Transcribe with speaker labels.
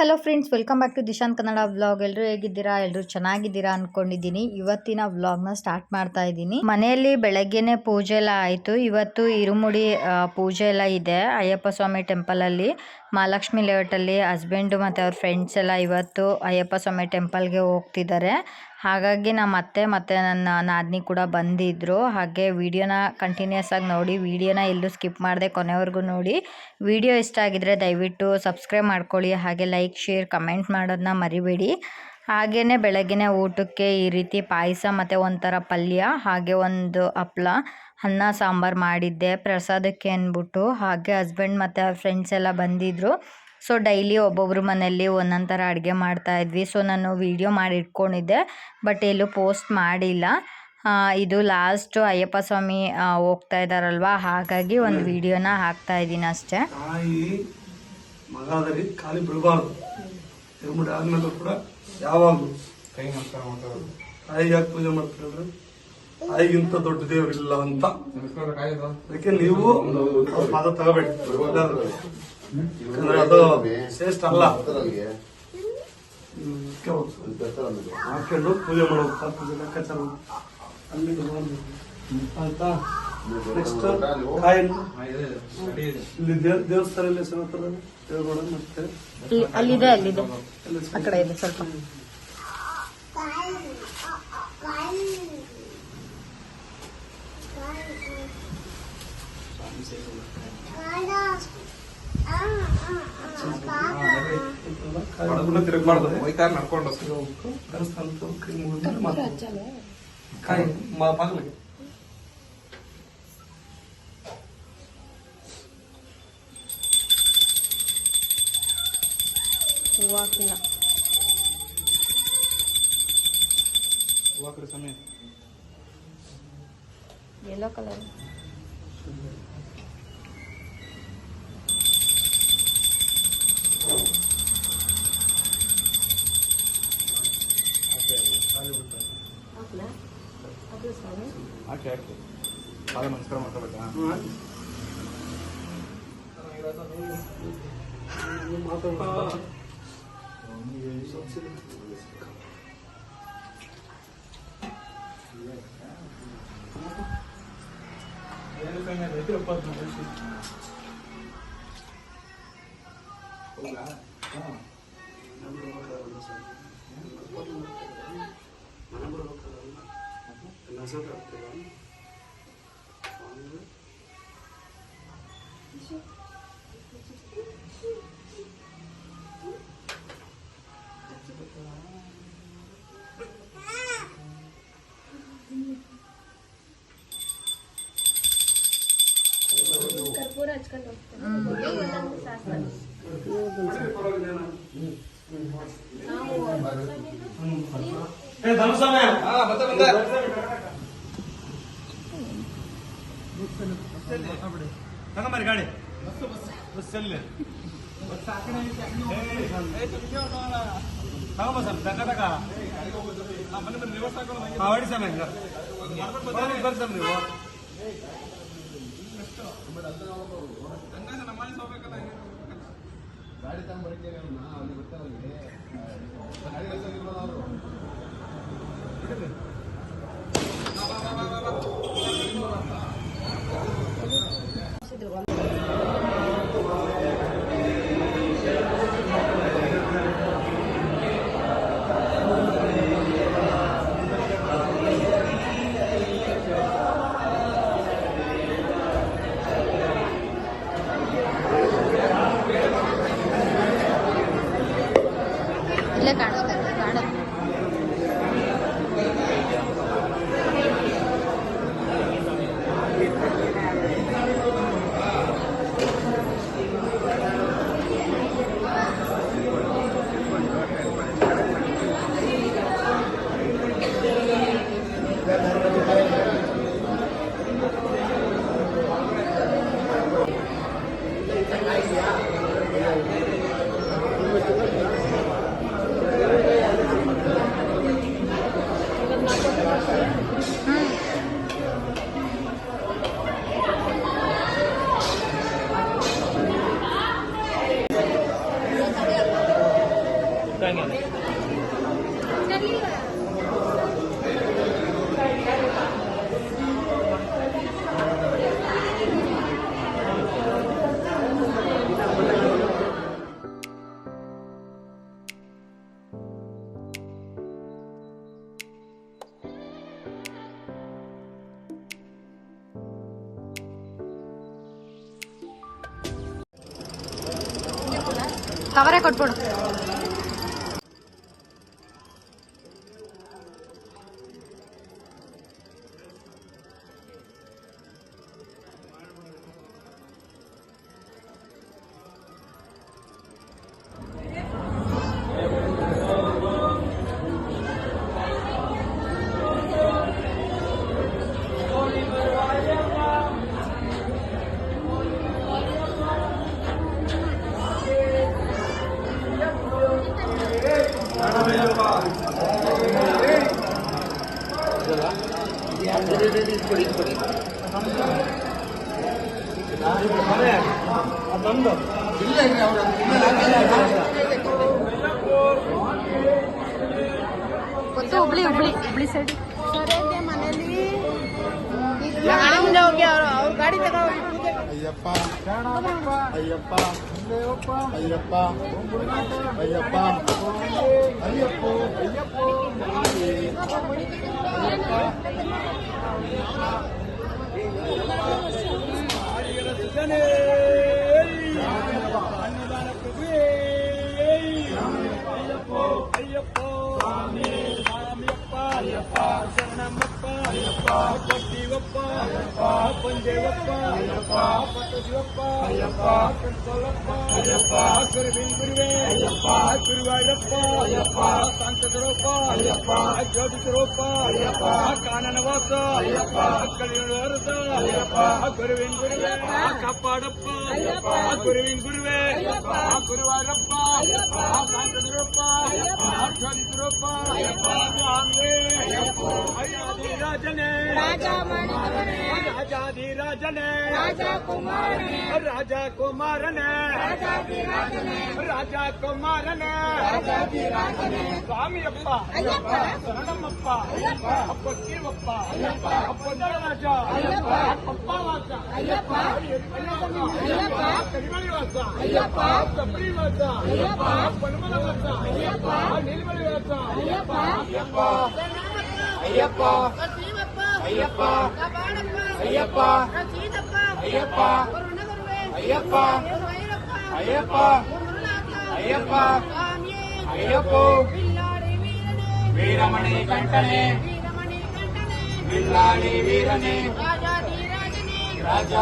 Speaker 1: Hello friends, welcome back to Dishant Kannada vlog. ಎಲ್ಲರೂ ಹೇಗಿದ್ದೀರಾ? ಎಲ್ಲರೂ ಚೆನ್ನಾಗಿದ್ದೀರಾ ಅನ್ಕೊಂಡಿದ್ದೀನಿ. ಇವತ್ತಿನ ವ್ಲಾಗ್ನ ಸ್ಟಾರ್ಟ್ ಮಾಡ್ತಾ ಇದ್ದೀನಿ. ಮನೆಯಲ್ಲಿ ಬೆಳಗ್ಗೆನೆ ಪೂಜೆ ಎಲ್ಲ ಆಯಿತು. ಇವತ್ತು ಇರುಮುಡಿ ಪೂಜೆ ಎಲ್ಲ ಇದೆ ಅಯ್ಯಪ್ಪ ಸ್ವಾಮಿ ಟೆಂಪಲಲ್ಲಿ, ಮಹಾಲಕ್ಷ್ಮಿ ಲೇಔಟಲ್ಲಿ. ಹಸ್ಬೆಂಡು ಮತ್ತು ಅವ್ರ ಫ್ರೆಂಡ್ಸ್ ಎಲ್ಲ ಇವತ್ತು ಅಯ್ಯಪ್ಪ ಸ್ವಾಮಿ ಟೆಂಪಲ್ಗೆ ಹೋಗ್ತಿದ್ದಾರೆ. ಹಾಗಾಗಿ ನಮ್ಮ ಅತ್ತೆ ಮತ್ತು ನನ್ನ ನಾದಿನಿ ಕೂಡ ಬಂದಿದ್ದರು. ಹಾಗೆ ವಿಡಿಯೋನ ಕಂಟಿನ್ಯೂಸ್ ಆಗಿ ನೋಡಿ, ವಿಡಿಯೋನ ಎಲ್ಲೂ ಸ್ಕಿಪ್ ಮಾಡದೆ ಕೊನೆವರೆಗೂ ನೋಡಿ. ವಿಡಿಯೋ ಇಷ್ಟ ಆಗಿದ್ರೆ ದಯವಿಟ್ಟು ಸಬ್ಸ್ಕ್ರೈಬ್ ಮಾಡ್ಕೊಳ್ಳಿ. ಹಾಗೆ ಲೈಕ್, ಶೇರ್, ಕಮೆಂಟ್ ಮಾಡೋದನ್ನ ಮರಿಬೇಡಿ. ಹಾಗೆಯೇ ಬೆಳಗ್ಗೆನೇ ಊಟಕ್ಕೆ ಈ ರೀತಿ ಪಾಯಸ ಮತ್ತು ಒಂಥರ ಪಲ್ಯ, ಹಾಗೆ ಒಂದು ಹಪ್ಪಳ, ಅನ್ನ ಸಾಂಬಾರು ಮಾಡಿದ್ದೆ ಪ್ರಸಾದಕ್ಕೆ ಅಂದ್ಬಿಟ್ಟು. ಹಾಗೆ ಹಸ್ಬೆಂಡ್ ಮತ್ತು ಅವ್ರ ಫ್ರೆಂಡ್ಸ್ ಎಲ್ಲ ಬಂದಿದ್ದರು. ಸೊ ಡೈಲಿ ಒಬ್ಬೊಬ್ರು ಮನೆಯಲ್ಲಿ ಒಂದೊಂದು ಥರ ಅಡುಗೆ ಮಾಡ್ತಾಯಿದ್ವಿ. ಸೊ ನಾನು ವೀಡಿಯೋ ಮಾಡಿ ಇಟ್ಕೊಂಡಿದ್ದೆ, ಬಟ್ ಎಲ್ಲೂ ಪೋಸ್ಟ್ ಮಾಡಿಲ್ಲ. ಇದು ಲಾಸ್ಟು ಅಯ್ಯಪ್ಪ ಸ್ವಾಮಿ ಹೋಗ್ತಾ ಇದ್ದಾರಲ್ವ, ಹಾಗಾಗಿ ಒಂದು ವಿಡಿಯೋನ ಹಾಕ್ತಾ ಇದ್ದೀನಿ ಅಷ್ಟೇ.
Speaker 2: ಮಗಾದರಿ ಖಾಲಿ ಬಿಡಬಾರ್ದು. ಇರುಮುಡಿ ಆದ್ಮೇಲೆ ಕೂಡ ಯಾವಾಗಲೂ ಕೈ ನಮಸ್ಕಾರ ಮಾಡ್ತಾರೆ. ತಾಯಿಗೆ ಯಾಕೆ ಪೂಜೆ ಮಾಡ್ತಾರೆ? ತಾಯಿಗಿಂತ ದೊಡ್ಡ ದೇವರಿಲ್ಲ ಅಂತ. ಅದಕ್ಕೆ ನೀವು ಪಾದ ತಗೋಬೇಡಿ, ಯಾಕಂದ್ರೆ ಅದು ಶ್ರೇಷ್ಠ ಅಲ್ಲ. ಹಾಕೊಂಡು ಪೂಜೆ ಮಾಡೋದು, ಪೂಜೆ ಲೆಕ್ಕಾಚಾರ ಅಲ್ಲಿ ಆಯ್ತಾ. ನೆಕ್ಸ್ಟ್ ಕಾಯಿ ಇಲ್ಲಿ ದೇವಸ್ಥಾನದಲ್ಲಿ ಸಮೇತ ದೇವಗೋಡ ಮತ್ತೆ
Speaker 1: ಅಲ್ಲಿದೆ ಆ ಕಡೆ ಇದೆ ಸ್ವಲ್ಪ.
Speaker 2: ಕಾಯಿ ಬಾಗಿಲಿಗೆ
Speaker 1: ಹೂವಾಕಿಲ್ಲ,
Speaker 2: ಹೂವಾಕಡೆ ಸಮಯ
Speaker 1: ಯೆಲ್ಲೋ ಕಲರ್.
Speaker 2: ಹಾಕಿ ಹಾಕಿ ಕಾಲ ನಮಸ್ಕಾರ ಮಾಡ್ಕೋಬೇಕಾ?
Speaker 3: ಕರ್ಪೂರ ಹಚ್ಕೊಂಡು
Speaker 2: ತಗೊಂಬರಿ ಗಾಡಿ ಬಸ್ ಎಲ್ಲಿ ತಗೊಂಬ ಸರ್ ತಗ ಬನ್ನಿ ಬನ್ನಿ ರಿವರ್ಸ್ ಹಾಕೊಂಡು ಹೊಡಿ ಸಮಯ ಬರ್ತಾನೆ ನೀವು. ಗಾಡಿ ತಗೊಂಡ್ಬರ್ತೀನಿ ಅಲ್ಲಿ ಬರ್ತಾರೆ.
Speaker 1: ಇಲ್ಲೇ ಕಾಣಿಸ್ತಾ ಕಾಣುತ್ತೆ. ಕವರೇ ಕೊಟ್ಬಿಡು. ಹುಬ್ಳಿ ಹುಬ್ಳಿ ಹುಬ್ಳಿ ಸೈಡ್
Speaker 3: ಮನೇಲಿ ಅವ್ರ ಗಾಡಿ ತಗೊಂಡು
Speaker 4: ಅಯ್ಯಪ್ಪ ಅಯ್ಯಪ್ಪ ಅಯ್ಯಪ್ಪ ಅಯ್ಯಪ್ಪ ಅಯ್ಯಪ್ಪ
Speaker 3: ಅನ್ನದಾನ ಪ್ರಭುವೇ ಅಯ್ಯಪ್ಪ ಸ್ವಾಮಿಯಪ್ಪ ಶರಣಮ್ಮಪ್ಪ ಕೊಟ್ಟಿವಪ್ಪ ಬಂದೇವಪ್ಪ ಪಟ್ಟದಿವಪ್ಪ ಕಣ್ಸೋಲಪ್ಪ ಗುರುವೆ ಗುರುವಾರಪ್ಪ ಶಾಂತದರಪ್ಪ ಜ್ಯೋತಿಸರಪ್ಪ ಕಾನನವಾಸ ಕಲಿಯುವರಸ ಗುರುವಿನ ಗುರುವೆ ಕಾಪಾಡಪ್ಪ ಗುರುವಿನ ಗುರುವೆ ಗುರುವಾರಪ್ಪ ಶಾಂತದರಪ್ಪ ಜ್ಯೋತಿಸರಪ್ಪ ರಾಜನೇ ರಾಜಾಧಿರಾಜನೇ ರಾಜಕುಮಾರನೇ ರಾಜಕುಮಾರನೇ ಸ್ವಾಮಿಯಪ್ಪ ಶರಣಮ್ಮಪ್ಪ ಅಪ್ಪ ಶಿವಪ್ಪ ಅಪ್ಪ ನರರಾಜ ಅಪ್ಪ ವಾಸ ಕರಿಮಳಿ ವಾಸ ಕಬ್ಬಡಿ ವಾಸ ಪಣಮಲ ವಾಸ ನೀಲಮಳಿ ವಾಸ ಅಯ್ಯಪ್ಪ ಅಯ್ಯಪ್ಪ ಅಯ್ಯಪ್ಪ ಅಯ್ಯಪ್ಪ ಅಯ್ಯಪ್ಪ ಅಯ್ಯಪ್ಪ ಅಯ್ಯಪ್ಪ ಅಯ್ಯಪ್ಪ ಅಯ್ಯಪ್ಪ ವೀರಮಣಿ ಕಂಠನೆ ಬಿಲ್ಲಾಡಿ ವೀರನೇ ರಾಜ